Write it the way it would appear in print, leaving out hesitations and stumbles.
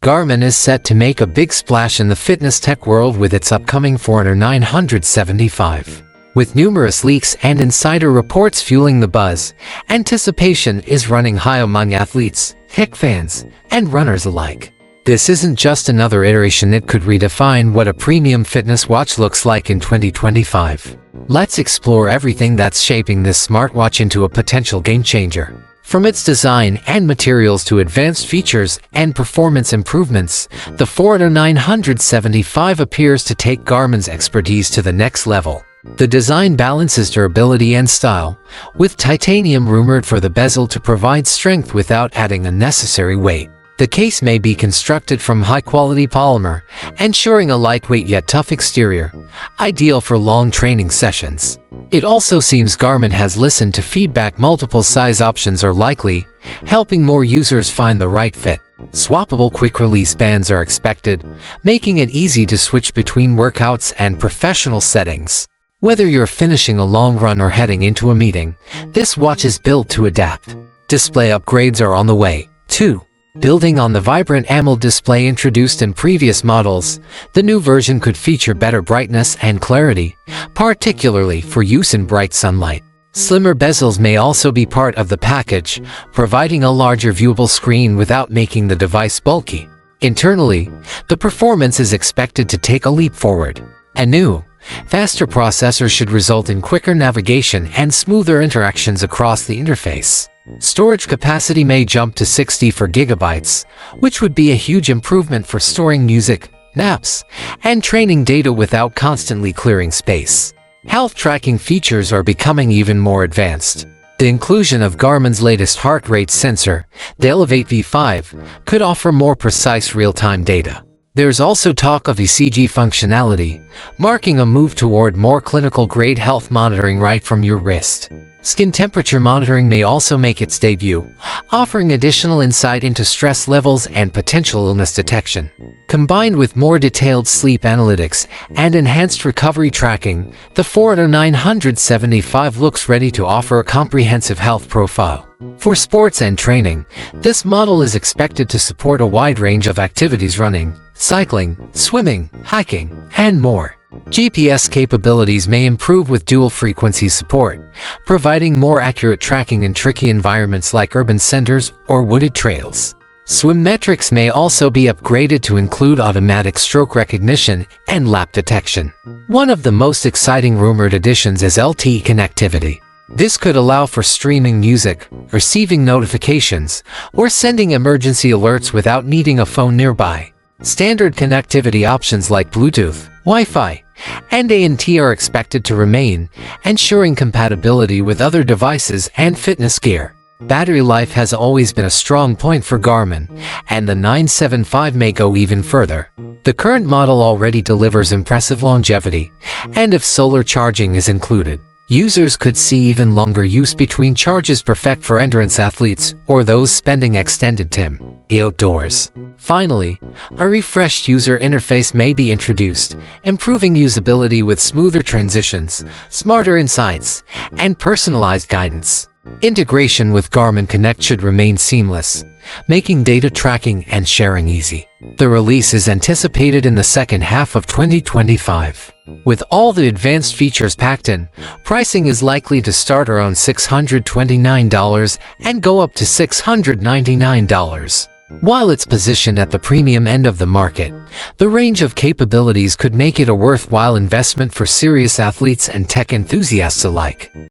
Garmin is set to make a big splash in the fitness tech world with its upcoming Forerunner 975. With numerous leaks and insider reports fueling the buzz, anticipation is running high among athletes, tech fans, and runners alike. This isn't just another iteration, it could redefine what a premium fitness watch looks like in 2025. Let's explore everything that's shaping this smartwatch into a potential game-changer. From its design and materials to advanced features and performance improvements, the Forerunner 975 appears to take Garmin's expertise to the next level. The design balances durability and style, with titanium rumored for the bezel to provide strength without adding unnecessary weight. The case may be constructed from high-quality polymer, ensuring a lightweight yet tough exterior, ideal for long training sessions. It also seems Garmin has listened to feedback. Multiple size options are likely, helping more users find the right fit. Swappable quick-release bands are expected, making it easy to switch between workouts and professional settings. Whether you're finishing a long run or heading into a meeting, this watch is built to adapt. Display upgrades are on the way, too. Building on the vibrant AMOLED display introduced in previous models, the new version could feature better brightness and clarity, particularly for use in bright sunlight. Slimmer bezels may also be part of the package, providing a larger viewable screen without making the device bulky. Internally, the performance is expected to take a leap forward. A new, faster processor should result in quicker navigation and smoother interactions across the interface. Storage capacity may jump to 64 gigabytes, which would be a huge improvement for storing music, naps, and training data without constantly clearing space. Health tracking features are becoming even more advanced. The inclusion of Garmin's latest heart rate sensor, the Elevate V5, could offer more precise real-time data. There's also talk of ECG functionality, marking a move toward more clinical-grade health monitoring right from your wrist. Skin temperature monitoring may also make its debut, offering additional insight into stress levels and potential illness detection. Combined with more detailed sleep analytics and enhanced recovery tracking, the Forerunner 975 looks ready to offer a comprehensive health profile. For sports and training, this model is expected to support a wide range of activities: running, cycling, swimming, hiking, and more. GPS capabilities may improve with dual-frequency support, providing more accurate tracking in tricky environments like urban centers or wooded trails. Swim metrics may also be upgraded to include automatic stroke recognition and lap detection. One of the most exciting rumored additions is LTE connectivity. This could allow for streaming music, receiving notifications, or sending emergency alerts without needing a phone nearby. Standard connectivity options like Bluetooth, Wi-Fi, and ANT are expected to remain, ensuring compatibility with other devices and fitness gear. Battery life has always been a strong point for Garmin, and the 975 may go even further. The current model already delivers impressive longevity, and if solar charging is included, users could see even longer use between charges, perfect for endurance athletes or those spending extended time outdoors. Finally, a refreshed user interface may be introduced, improving usability with smoother transitions, smarter insights, and personalized guidance. Integration with Garmin Connect should remain seamless, making data tracking and sharing easy. The release is anticipated in the second half of 2025. With all the advanced features packed in, pricing is likely to start around $629 and go up to $699. While it's positioned at the premium end of the market, the range of capabilities could make it a worthwhile investment for serious athletes and tech enthusiasts alike.